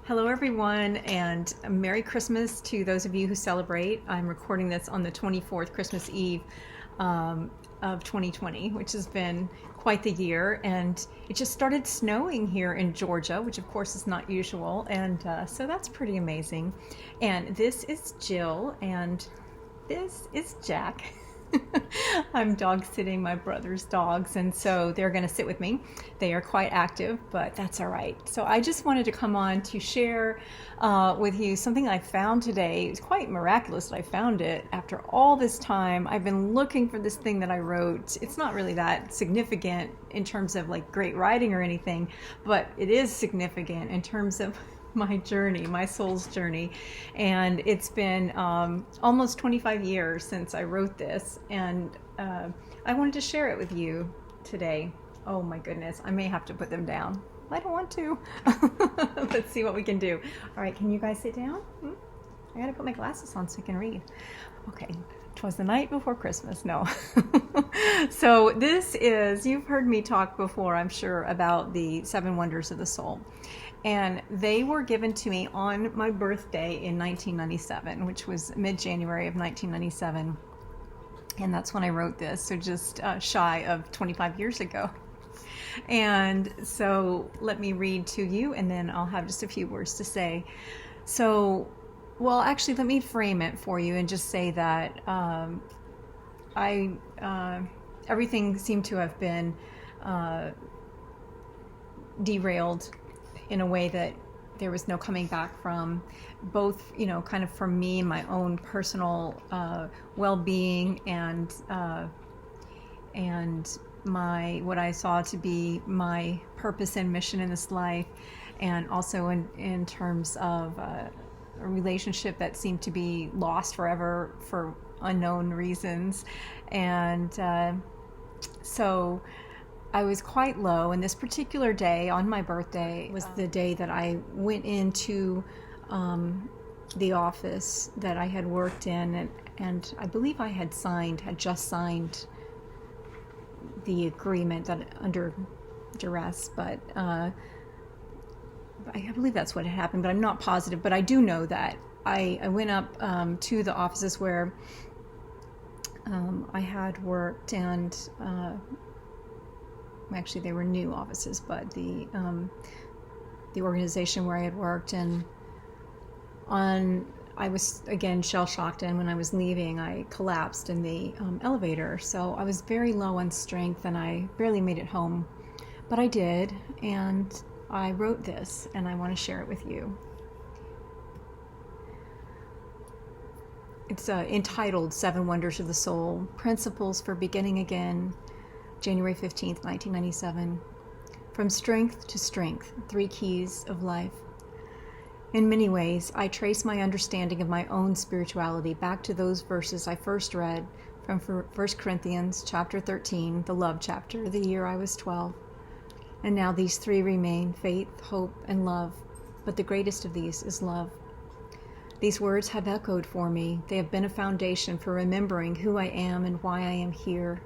Hello, everyone, and Merry Christmas to those of you who celebrate. I'm recording this on the 24th, Christmas Eve of 2020, which has been quite the year. And it just started snowing here in Georgia, which of course is not usual. And so that's pretty amazing. And this is Jill, and this is Jack. I'm dog sitting my brother's dogs, and so they're going to sit with me. They are quite active, but that's all right. So I just wanted to come on to share with you something I found today. It's quite miraculous that I found it after all this time. I've been looking for this thing that I wrote. It's not really that significant in terms of like great writing or anything, but it is significant in terms of my journey, my soul's journey. And it's been almost 25 years since I wrote this, and I wanted to share it with you today. Oh my goodness, I may have to put them down. I don't want to. Let's see what we can do. All right, can you guys sit down? I gotta put my glasses on so I can read. Okay, 'twas the night before Christmas. No. So this is, you've heard me talk before, I'm sure, about the 7 Wonders of the Soul. And they were given to me on my birthday in 1997, which was mid-January of 1997. And that's when I wrote this, so just shy of 25 years ago. And so let me read to you, and then I'll have just a few words to say. So, well, actually, let me frame it for you and just say that everything seemed to have been derailed in a way that there was no coming back from, both, kind of from me, my own personal well-being, and my what I saw to be my purpose and mission in this life, and also in terms of a relationship that seemed to be lost forever for unknown reasons. And so I was quite low, and this particular day on my birthday was the day that I went into the office that I had worked in, and I believe I had just signed the agreement that under duress, but I believe that's what had happened, but I'm not positive. But I do know that I went up to the offices where I had worked, and actually they were new offices, but the organization where I had worked, and I was again shell-shocked, and when I was leaving I collapsed in the elevator. So I was very low on strength, and I barely made it home, but I did, and I wrote this, and I want to share it with you. It's entitled 7 Wonders of the Soul, Principles for Beginning Again, January 15th, 1997. From Strength to Strength, 3 Keys of Life. In many ways, I trace my understanding of my own spirituality back to those verses I first read from 1 Corinthians chapter 13, the love chapter, the year I was 12. And now these 3 remain: faith, hope, and love. But the greatest of these is love. These words have echoed for me. They have been a foundation for remembering who I am and why I am here.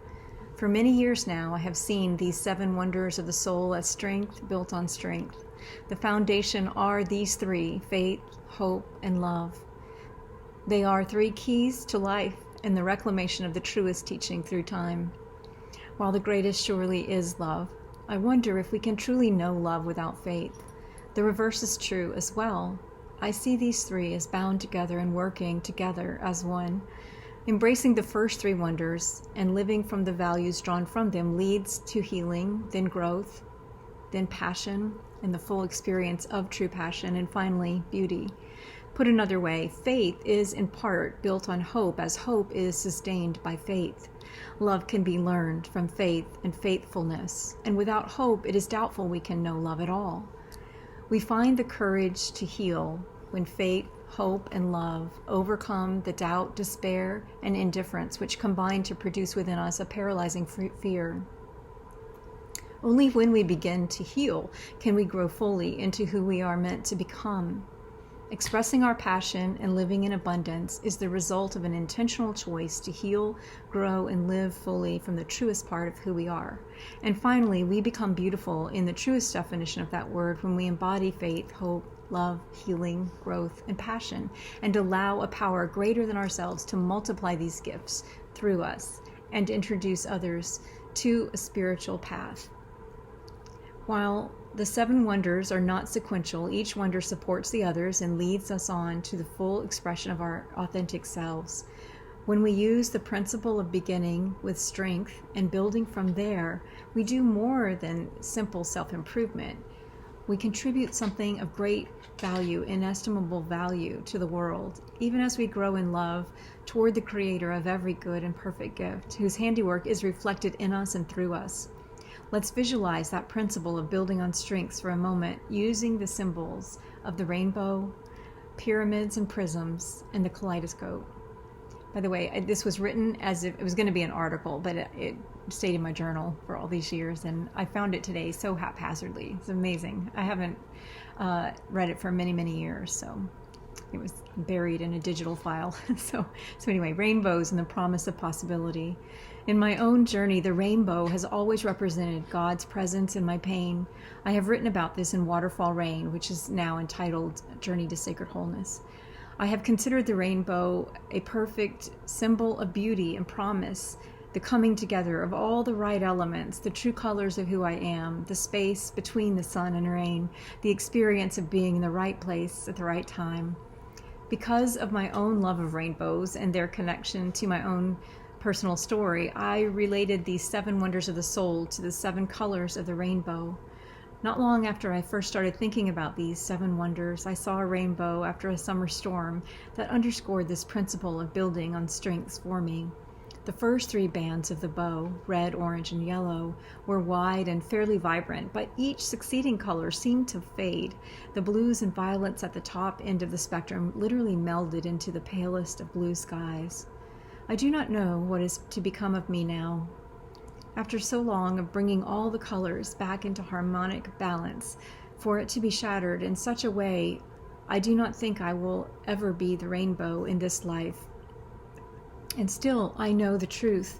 For many years now, I have seen these 7 wonders of the soul as strength built on strength. The foundation are these 3: faith, hope, and love. They are 3 keys to life and the reclamation of the truest teaching through time. While the greatest surely is love, I wonder if we can truly know love without faith. The reverse is true as well. I see these 3 as bound together and working together as one. Embracing the first 3 wonders and living from the values drawn from them leads to healing, then growth, then passion, and the full experience of true passion, and finally, beauty. Put another way, faith is in part built on hope, as hope is sustained by faith. Love can be learned from faith and faithfulness, and without hope, it is doubtful we can know love at all. We find the courage to heal when faith, hope, and love overcome the doubt, despair, and indifference which combine to produce within us a paralyzing fear. Only when we begin to heal can we grow fully into who we are meant to become. Expressing our passion and living in abundance is the result of an intentional choice to heal, grow, and live fully from the truest part of who we are. And finally, we become beautiful in the truest definition of that word when we embody faith, hope, love, healing, growth, and passion, and allow a power greater than ourselves to multiply these gifts through us and introduce others to a spiritual path. While the 7 wonders are not sequential, each wonder supports the others and leads us on to the full expression of our authentic selves. When we use the principle of beginning with strength and building from there, we do more than simple self-improvement. We contribute something of great value, inestimable value to the world, even as we grow in love toward the Creator of every good and perfect gift, whose handiwork is reflected in us and through us. Let's visualize that principle of building on strengths for a moment, using the symbols of the rainbow, pyramids and prisms, and the kaleidoscope. By the way, this was written as if it was going to be an article, but it stayed in my journal for all these years, and I found it today so haphazardly. It's amazing. I haven't read it for many, many years, so it was buried in a digital file. So anyway, rainbows and the promise of possibility. In my own journey, the rainbow has always represented God's presence in my pain. I have written about this in Waterfall Rain, which is now entitled Journey to Sacred Wholeness. I have considered the rainbow a perfect symbol of beauty and promise, the coming together of all the right elements, the true colors of who I am, the space between the sun and rain, the experience of being in the right place at the right time. Because of my own love of rainbows and their connection to my own personal story, I related these 7 wonders of the soul to the 7 colors of the rainbow. Not long after I first started thinking about these 7 wonders, I saw a rainbow after a summer storm that underscored this principle of building on strengths for me. The first 3 bands of the bow, red, orange, and yellow, were wide and fairly vibrant, but each succeeding color seemed to fade. The blues and violets at the top end of the spectrum literally melded into the palest of blue skies. I do not know what is to become of me now. After so long of bringing all the colors back into harmonic balance, for it to be shattered in such a way, I do not think I will ever be the rainbow in this life. And still I know the truth.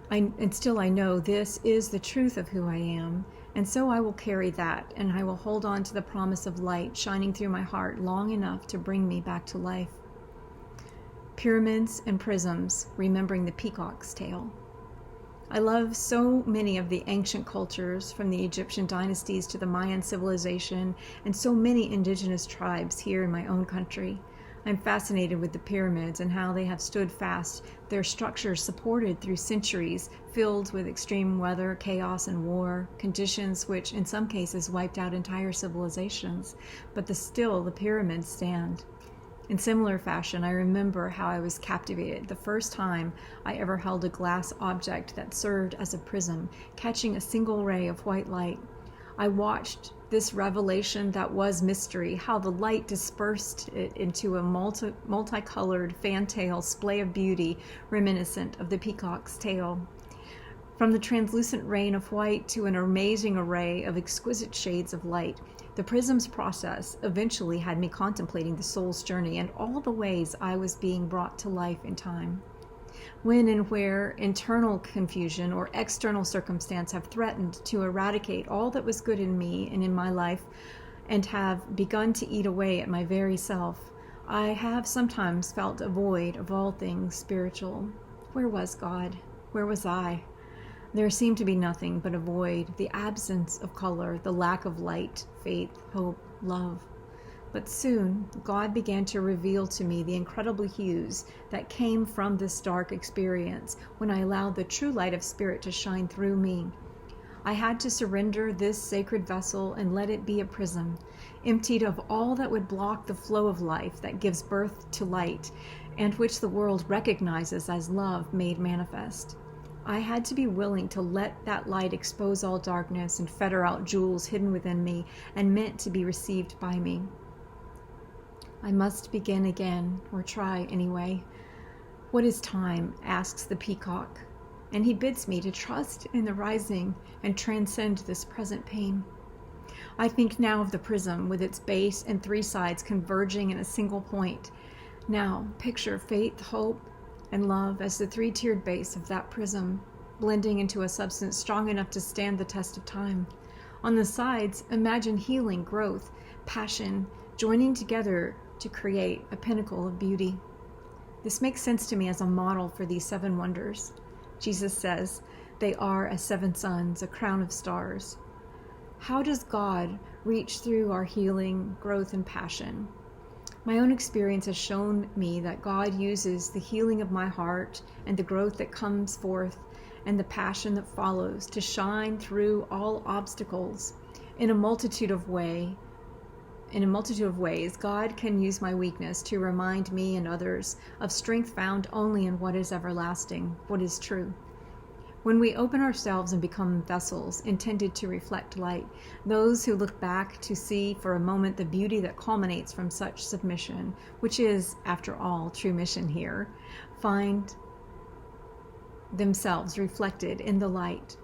I know this is the truth of who I am. And so I will carry that, and I will hold on to the promise of light shining through my heart long enough to bring me back to life. Pyramids and prisms, remembering the peacock's tail. I love so many of the ancient cultures, from the Egyptian dynasties to the Mayan civilization, and so many indigenous tribes here in my own country. I'm fascinated with the pyramids and how they have stood fast, their structures supported through centuries, filled with extreme weather, chaos, and war, conditions which in some cases wiped out entire civilizations, but still the pyramids stand. In similar fashion, I remember how I was captivated the first time I ever held a glass object that served as a prism, catching a single ray of white light. I watched this revelation that was mystery, how the light dispersed it into a multicolored fantail splay of beauty reminiscent of the peacock's tail. From the translucent rain of white to an amazing array of exquisite shades of light, the prism's process eventually had me contemplating the soul's journey and all the ways I was being brought to life in time. When and where internal confusion or external circumstance have threatened to eradicate all that was good in me and in my life and have begun to eat away at my very self, I have sometimes felt a void of all things spiritual. Where was God? Where was I? There seemed to be nothing but a void, the absence of color, the lack of light, faith, hope, love. But soon, God began to reveal to me the incredible hues that came from this dark experience when I allowed the true light of Spirit to shine through me. I had to surrender this sacred vessel and let it be a prism, emptied of all that would block the flow of life that gives birth to light, and which the world recognizes as love made manifest. I had to be willing to let that light expose all darkness and fetter out jewels hidden within me and meant to be received by me. I must begin again, or try anyway. What is time? Asks the peacock, and he bids me to trust in the rising and transcend this present pain. I think now of the prism with its base and three sides converging in a single point. Now, picture faith, hope, and love as the three-tiered base of that prism, blending into a substance strong enough to stand the test of time. On the sides, imagine healing, growth, passion, joining together to create a pinnacle of beauty. This makes sense to me as a model for these 7 wonders. Jesus says, they are as 7 suns, a crown of stars. How does God reach through our healing, growth, and passion? My own experience has shown me that God uses the healing of my heart and the growth that comes forth and the passion that follows to shine through all obstacles in a multitude of ways. God can use my weakness to remind me and others of strength found only in what is everlasting, what is true. When we open ourselves and become vessels intended to reflect light, those who look back to see for a moment the beauty that culminates from such submission, which is, after all, true mission here, find themselves reflected in the light.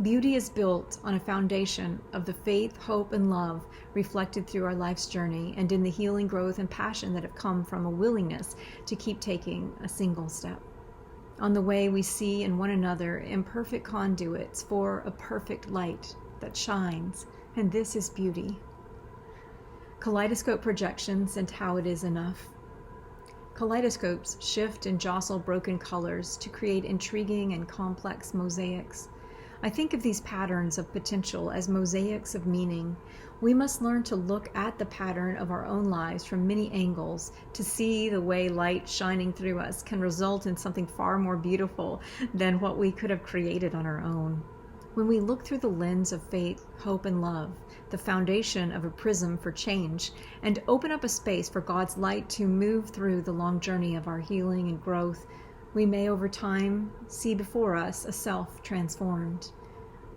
Beauty is built on a foundation of the faith, hope, and love reflected through our life's journey and in the healing, growth, and passion that have come from a willingness to keep taking a single step. On the way, we see in one another imperfect conduits for a perfect light that shines, and this is beauty. Kaleidoscope projections and how it is enough. Kaleidoscopes shift and jostle broken colors to create intriguing and complex mosaics. I think of these patterns of potential as mosaics of meaning. We must learn to look at the pattern of our own lives from many angles to see the way light shining through us can result in something far more beautiful than what we could have created on our own. When we look through the lens of faith, hope, and love, the foundation of a prism for change, and open up a space for God's light to move through the long journey of our healing and growth, we may over time see before us a self transformed,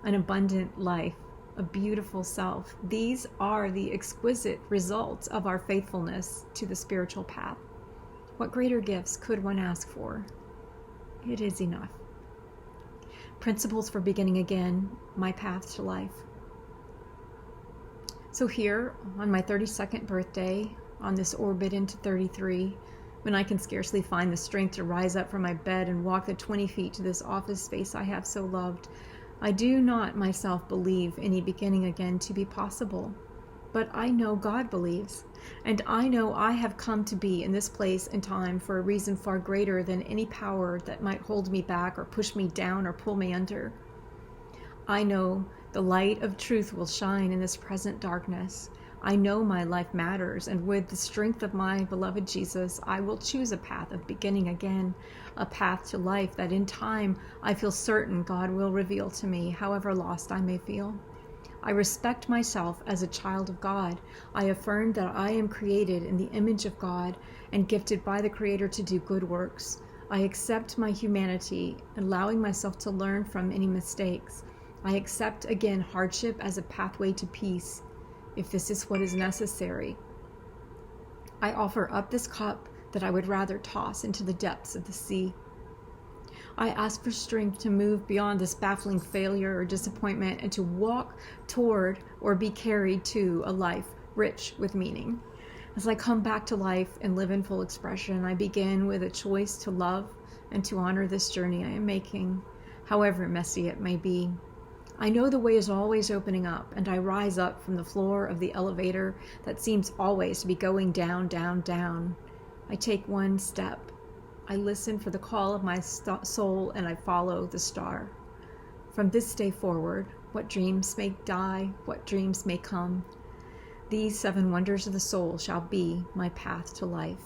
an abundant life, a beautiful self. These are the exquisite results of our faithfulness to the spiritual path. What greater gifts could one ask for? It is enough. Principles for beginning again, my path to life. So here, on my 32nd birthday, on this orbit into 33, when I can scarcely find the strength to rise up from my bed and walk the 20 feet to this office space I have so loved, I do not myself believe any beginning again to be possible. But I know God believes, and I know I have come to be in this place and time for a reason far greater than any power that might hold me back or push me down or pull me under. I know the light of truth will shine in this present darkness. I know my life matters, and with the strength of my beloved Jesus, I will choose a path of beginning again, a path to life that in time I feel certain God will reveal to me, however lost I may feel. I respect myself as a child of God. I affirm that I am created in the image of God and gifted by the Creator to do good works. I accept my humanity, allowing myself to learn from any mistakes. I accept again hardship as a pathway to peace, if this is what is necessary. I offer up this cup that I would rather toss into the depths of the sea. I ask for strength to move beyond this baffling failure or disappointment and to walk toward or be carried to a life rich with meaning. As I come back to life and live in full expression, I begin with a choice to love and to honor this journey I am making, however messy it may be. I know the way is always opening up, and I rise up from the floor of the elevator that seems always to be going down, down, down. I take one step. I listen for the call of my soul, and I follow the star. From this day forward, what dreams may die, what dreams may come, these 7 wonders of the soul shall be my path to life.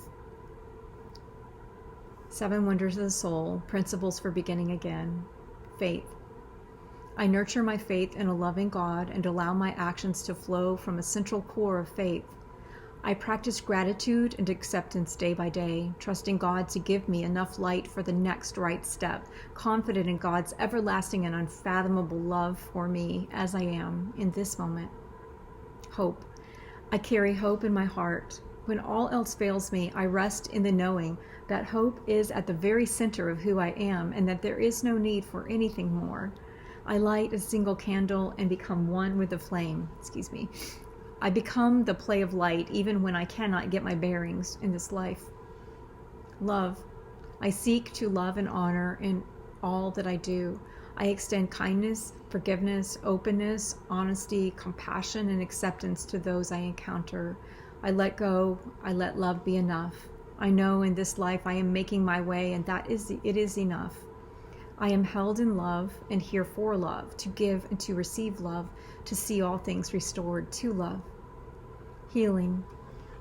7 wonders of the soul, principles for beginning again. Faith. I nurture my faith in a loving God and allow my actions to flow from a central core of faith. I practice gratitude and acceptance day by day, trusting God to give me enough light for the next right step, confident in God's everlasting and unfathomable love for me as I am in this moment. Hope. I carry hope in my heart. When all else fails me, I rest in the knowing that hope is at the very center of who I am and that there is no need for anything more. I light a single candle and become one with the flame. I become the play of light even when I cannot get my bearings in this life. Love. I seek to love and honor in all that I do. I extend kindness, forgiveness, openness, honesty, compassion, and acceptance to those I encounter. I let go. I let love be enough. I know in this life I am making my way, and it is enough. I am held in love and here for love, to give and to receive love, to see all things restored to love. Healing.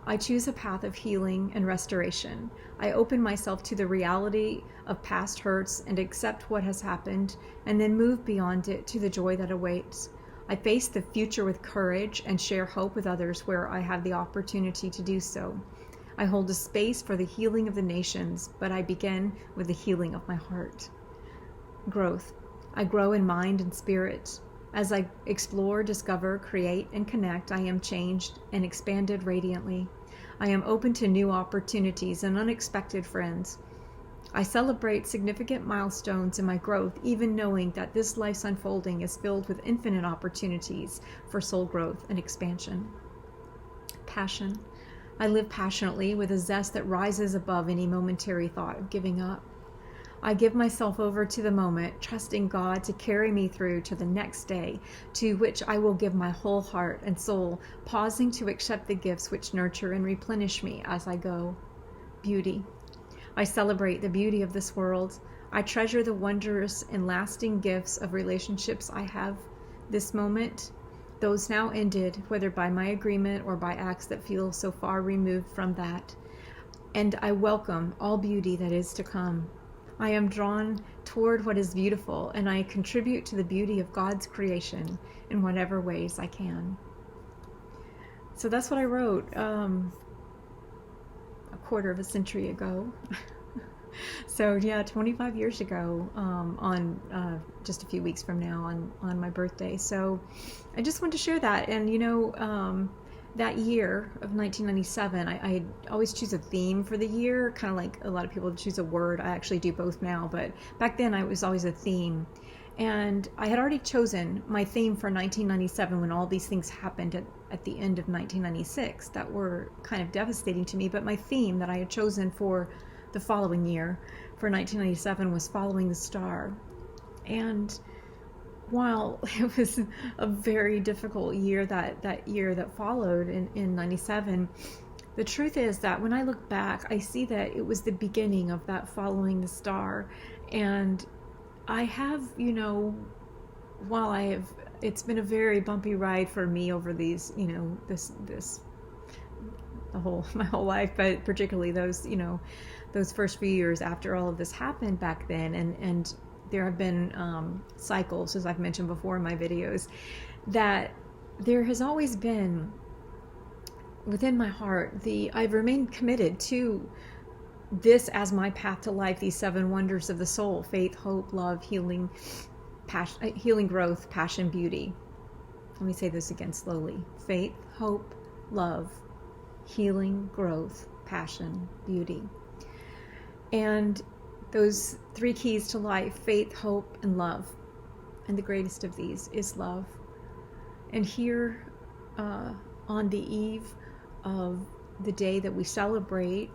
I choose a path of healing and restoration. I open myself to the reality of past hurts and accept what has happened, and then move beyond it to the joy that awaits. I face the future with courage and share hope with others where I have the opportunity to do so. I hold a space for the healing of the nations, but I begin with the healing of my heart. Growth. I grow in mind and spirit. As I explore, discover, create, and connect, I am changed and expanded radiantly. I am open to new opportunities and unexpected friends. I celebrate significant milestones in my growth, even knowing that this life's unfolding is filled with infinite opportunities for soul growth and expansion. Passion. I live passionately with a zest that rises above any momentary thought of giving up. I give myself over to the moment, trusting God to carry me through to the next day, to which I will give my whole heart and soul, pausing to accept the gifts which nurture and replenish me as I go. Beauty. I celebrate the beauty of this world. I treasure the wondrous and lasting gifts of relationships I have this moment, those now ended, whether by my agreement or by acts that feel so far removed from that. And I welcome all beauty that is to come. I am drawn toward what is beautiful, and I contribute to the beauty of God's creation in whatever ways I can. So that's what I wrote a quarter of a century ago. So yeah, 25 years ago, on just a few weeks from now on my birthday. So I just wanted to share that. And that year of 1997, I always choose a theme for the year, kind of like a lot of people choose a word. I actually do both now, but back then I was always a theme. And I had already chosen my theme for 1997 when all these things happened at the end of 1996 that were kind of devastating to me. But my theme that I had chosen for the following year, for 1997, was Following the Star. And while it was a very difficult year, that year that followed in 97, the truth is that when I look back, I see that it was the beginning of that following the star. And I have, it's been a very bumpy ride for me over these, my whole life, but particularly those first few years after all of this happened back then. And there have been cycles, as I've mentioned before in my videos, that there has always been within my heart, I've remained committed to this as my path to life, these 7 wonders of the soul: faith, hope, love, healing, passion, healing, growth, passion, beauty. Let me say this again slowly. Faith, hope, love, healing, growth, passion, beauty. And those 3 keys to life: faith, hope, and love. And the greatest of these is love. And here, on the eve of the day that we celebrate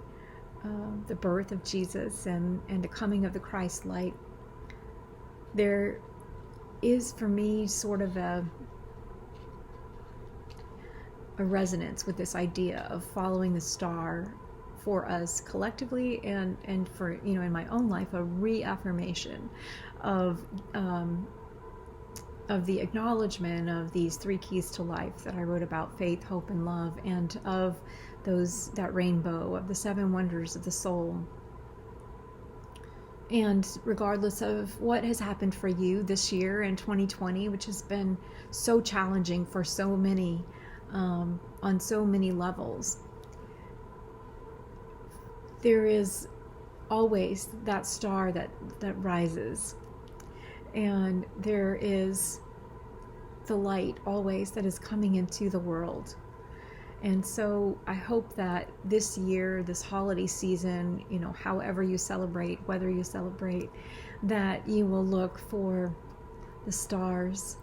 the birth of Jesus and the coming of the Christ light, there is for me sort of a resonance with this idea of following the star for us collectively, and for, in my own life, a reaffirmation of the acknowledgement of these 3 keys to life that I wrote about: faith, hope, and love, and of that rainbow of the 7 wonders of the soul. And regardless of what has happened for you this year in 2020, which has been so challenging for so many, on so many levels, there is always that star that rises, and there is the light always that is coming into the world. And so I hope that this year, this holiday season, however you celebrate, whether you celebrate, that you will look for the stars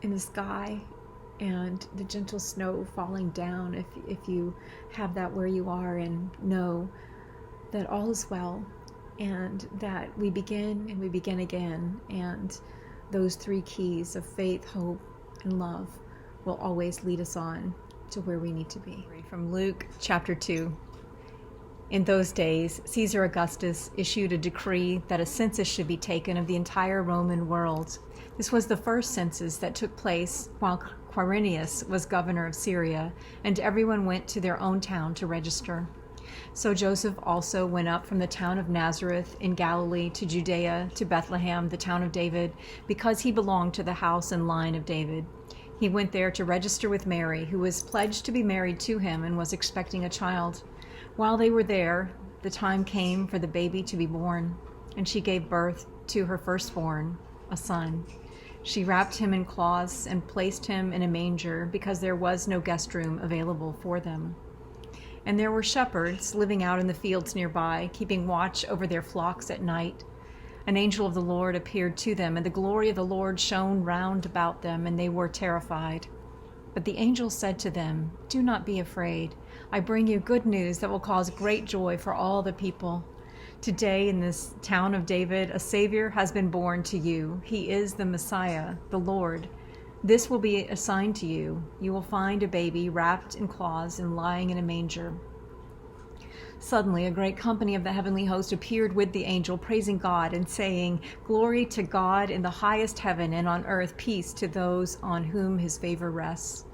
in the sky and the gentle snow falling down, if you have that where you are, and know that all is well, and that we begin and we begin again, and those three keys of faith, hope, and love will always lead us on to where we need to be. From Luke chapter 2. In those days, Caesar Augustus issued a decree that a census should be taken of the entire Roman world. This was the first census that took place while Quirinius was governor of Syria, and everyone went to their own town to register. So Joseph also went up from the town of Nazareth in Galilee to Judea, to Bethlehem, the town of David, because he belonged to the house and line of David. He went there to register with Mary, who was pledged to be married to him and was expecting a child. While they were there, the time came for the baby to be born, and she gave birth to her firstborn, a son. She wrapped him in cloths and placed him in a manger, because there was no guest room available for them. And there were shepherds living out in the fields nearby, keeping watch over their flocks at night. An angel of the Lord appeared to them, and the glory of the Lord shone round about them, and they were terrified. But the angel said to them, "Do not be afraid. I bring you good news that will cause great joy for all the people. Today in this town of David, a Savior has been born to you. He is the Messiah, the Lord. This will be a sign to you. You will find a baby wrapped in cloths and lying in a manger." Suddenly, a great company of the heavenly host appeared with the angel, praising God and saying, "Glory to God in the highest heaven, and on earth peace to those on whom his favor rests."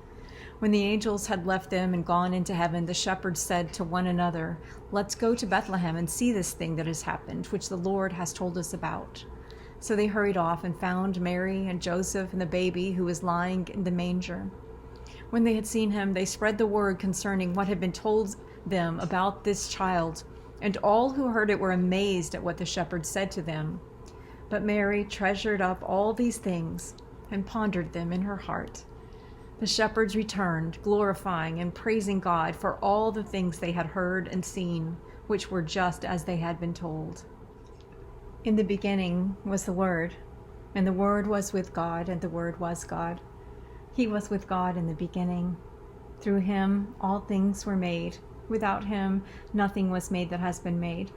When the angels had left them and gone into heaven, the shepherds said to one another, "Let's go to Bethlehem and see this thing that has happened, which the Lord has told us about." So they hurried off and found Mary and Joseph and the baby who was lying in the manger. When they had seen him, they spread the word concerning what had been told them about this child, and all who heard it were amazed at what the shepherds said to them. But Mary treasured up all these things and pondered them in her heart. The shepherds returned, glorifying and praising God for all the things they had heard and seen, which were just as they had been told. In the beginning was the Word, and the Word was with God, and the Word was God. He was with God in the beginning. Through him all things were made. Without him nothing was made that has been made.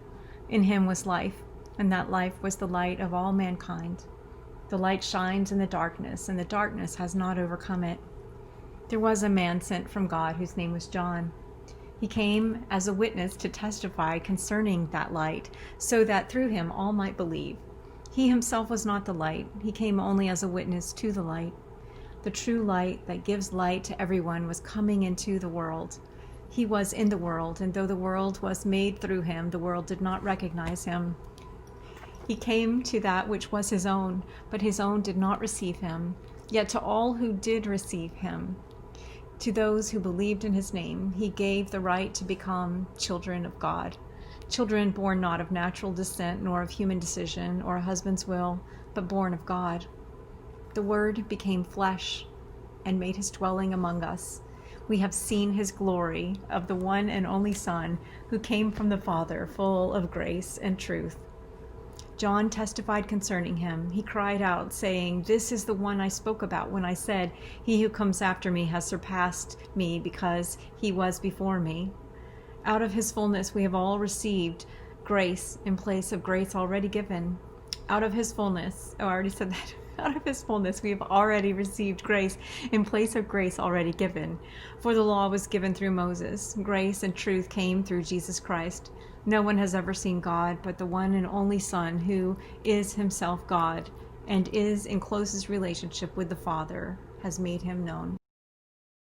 In him was life, and that life was the light of all mankind. The light shines in the darkness, and the darkness has not overcome it. There was a man sent from God whose name was John. He came as a witness to testify concerning that light, so that through him all might believe. He himself was not the light. He came only as a witness to the light. The true light that gives light to everyone was coming into the world. He was in the world, and though the world was made through him, the world did not recognize him. He came to that which was his own, but his own did not receive him. Yet to all who did receive him, to those who believed in his name, he gave the right to become children of God. Children born not of natural descent, nor of human decision or a husband's will, but born of God. The Word became flesh and made his dwelling among us. We have seen his glory, of the one and only Son, who came from the Father, full of grace and truth. John testified concerning him. He cried out, saying, "This is the one I spoke about when I said, 'He who comes after me has surpassed me, because he was before me.' Out of his fullness we have all received grace in place of grace already given." Out of his fullness, I already said that. Out of his fullness we have already received grace in place of grace already given. For the law was given through Moses. Grace and truth came through Jesus Christ. No one has ever seen God but the one and only Son, who is himself God and is in closest relationship with the Father, has made him known.